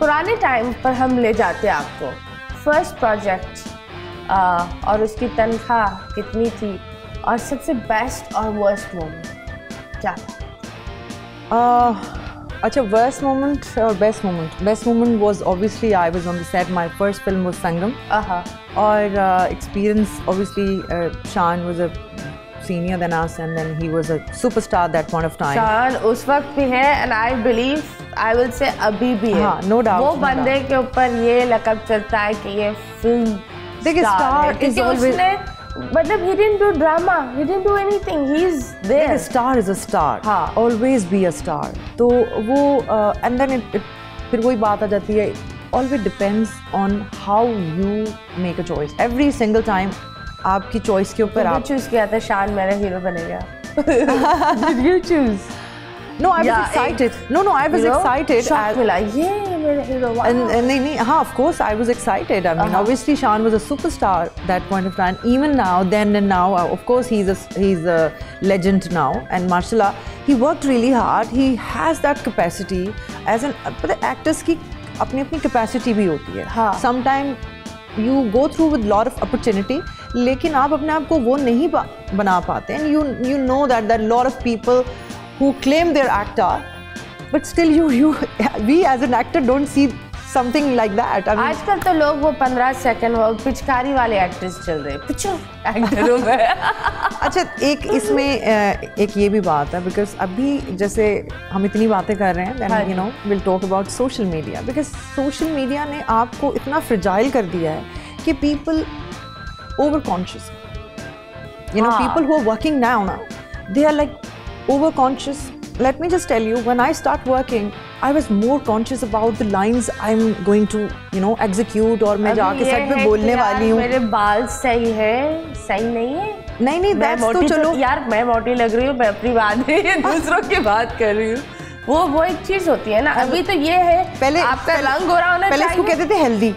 पुराने टाइम पर हम ले जाते आपको, फर्स्ट प्रोजेक्ट और उसकी तनख्वाह कितनी थी और सबसे बेस्ट और वर्स्ट मोमेंट क्या था? अच्छा, worst moment or best moment? Best moment was obviously I was on the set. My first film was Sangam. Or experience obviously Shaan was a senior than us, and then he was a superstar at that point of time. Shaan उस वक्त भी है, and I believe I will say अभी भी है. हाँ, no doubt. वो बंदे के ऊपर ये लक़ब चलता है कि ये फिल्म star is always. मतलब he didn't do drama, he didn't do anything, he's there. A star is a star. हाँ. Always be a star. तो वो and then it फिर वही बात आ जाती है. Always depends on how you make a choice. Every single time आपकी choice के ऊपर आप choose किया था शान मेरा हीरो बनेगा. Did you choose? No, I was excited. No, I was excited. Shock मिला, ये मेरा हीरो. नहीं, हाँ, of course, I was excited. I mean, obviously, Shaan was a superstar that point of time. Even now, then and now, of course, he's a legend now. And mashallah, he worked really hard. He has that capacity. As an actors की अपनी capacity भी होती है. हाँ. Sometimes you go through with lot of opportunity, लेकिन आप अपने आप को वो नहीं बना पाते. And you know that lot of people who claim they're actor, but still we as an actor don't see something like that. I mean, आजकल तो लोग वो 15 सेकंड वो पिचकारी वाले एक्टर्स चल रहे हैं, पिचो एक्टरों में. अच्छा, एक इसमें एक ये भी बात है, because अभी जैसे हम इतनी बातें कर रहे हैं, then you know we'll talk about social media, because social media ने आपको इतना fragile कर दिया है कि people over conscious, you know, people who are working now, they are like over conscious. Let me just tell you, when I start working, I was more conscious about the lines I'm going to, you know, execute, और मैं जाके set पे बोलने वाली हूँ. मेरे बाल सही है, सही नहीं है? नहीं, that's तो चलो. यार मैं मोटी लग रही हूँ, मैं अपनी बात नहीं, दूसरों की बात कर रही हूँ. वो एक चीज होती है ना. अभी तो ये है, पहले आपका रंग गोरा होना चाहिए. पहले इसको कहते थे हेल्दी.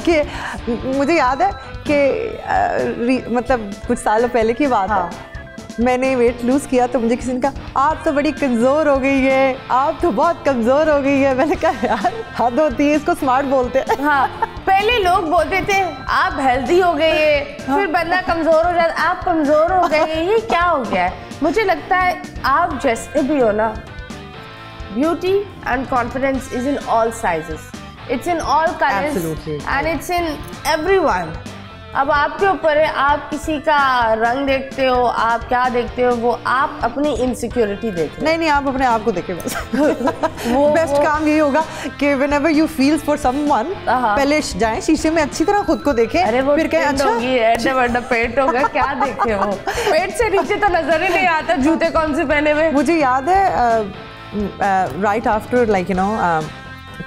कि मुझे याद है कि मतलब कुछ सालों पहले की बात है, मैंने वेट लूज किया तो मुझे किसी ने कहा आप तो बड़ी कमज़ोर हो गई है, आप तो बहुत कमज़ोर हो गई है. मैंने कहा यार हद होती है, इसको स्मार्ट बोलते हैं. हाँ, पहले लोग बोलते थे आप हेल्दी हो गई है, फिर बंदा कमज़ोर हो जाता, आप कमज़ोर हो गए हैं, ये क्या हो गया है? मुझे लगता है आप जैसे भी हो ना, beauty and confidence is in all sizes, it's in all colours and it's in everyone. अब आपके ऊपर है, आप किसी का रंग देखते हो, आप क्या देखते हो, वो आप अपनी इनसिक्योरिटी देखते हो. नहीं, आप अपने आप को देखें बस. वो बेस्ट काम यही होगा कि whenever you feel for someone, पहले जाएं शीशे में अच्छी तरह खुद को देखें. अरे वो फिर कहें अच्छा बड़ा पेट होगा, क्या देखे हो? पेट से नीचे तो नजर ही नहीं आता. जूते कौन से पहने हुए? मुझे याद है right after like you know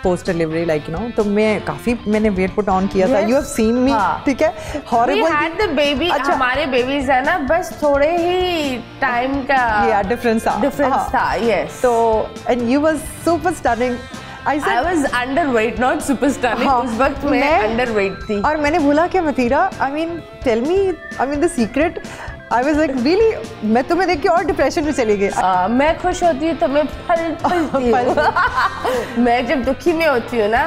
post delivery like you know, तो मैंने वेट पुट ऑन किया था. यू हैव सीन मी, ठीक है. Horrible. We had the baby. हमारे बेबीज है ना, बस थोड़े ही टाइम का डिफरेंस था. यस. तो and you was super stunning. I was underweight, not super stunning. उस वक्त मैं underweight थी. और मैंने बोला कि मतीरा, I mean tell me, I mean the secret. I was like really, मैं तुम्हें देख के और डिप्रेशन में चली गई. मैं खुश होती हूँ तो मैं फल फूलती हूँ. मैं जब दुखी में होती हूँ ना,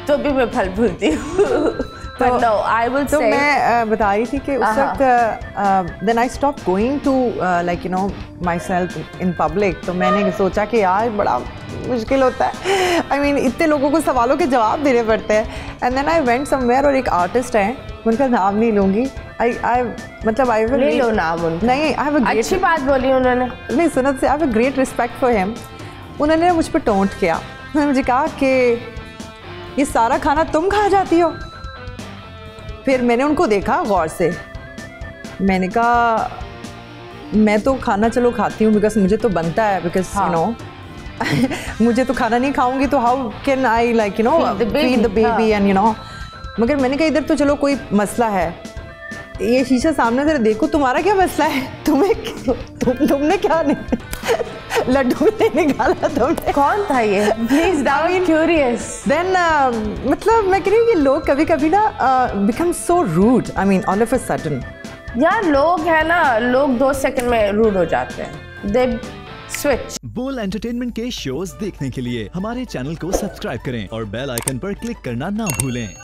तो भी मैं फल फूलती हूँ. But no, I will say. तो मैं बता रही थी कि उस वक्त then I stopped going to like you know myself in public. तो मैंने सोचा कि यार बड़ा मुश्किल होता है. I mean इतने लोगों को सवालों के जवाब देने पड़ते हैं. And then I went somewhere और एक आर्टिस्ट है, उनका नाम नहीं लूँगी. मतलब I will ले लो नाम उनका. नहीं, I have a great. अच्छी बात बोली उन्होंने. नहीं सुनत से I have a great respect for him. उन्होंने मुझ पर टोंट किया. उन्होंने मुझे कहा कि ये सारा खाना तुम खा जाती हो. फिर मैंने उनको देखा गौर से. मैंने कहा मैं तो खाना चलो खाती हूँ बिकॉज मुझे तो बनता है, बिकॉज यू नो मुझे तो खाना नहीं खाऊंगी तो how can I like you know feed the baby and you know. मगर मैंने कहा इधर तो चलो कोई मसला है, ये शीशा सामने से देखो, तुम्हारा क्या मसला है? तुमने क्या नहीं लड्डू नहीं निकाला तुमने? कौन था ये? Please down curious. देन मतलब मैं कह रही हूँ कि लोग कभी कभी ना become so rude. I mean all of a sudden. यार लोग है ना, लोग 2 सेकंड में रूड हो जाते हैं. स्विच। बोल एंटरटेनमेंट के शोज देखने के लिए हमारे चैनल को सब्सक्राइब करें और बेल आइकन पर क्लिक करना ना भूलें।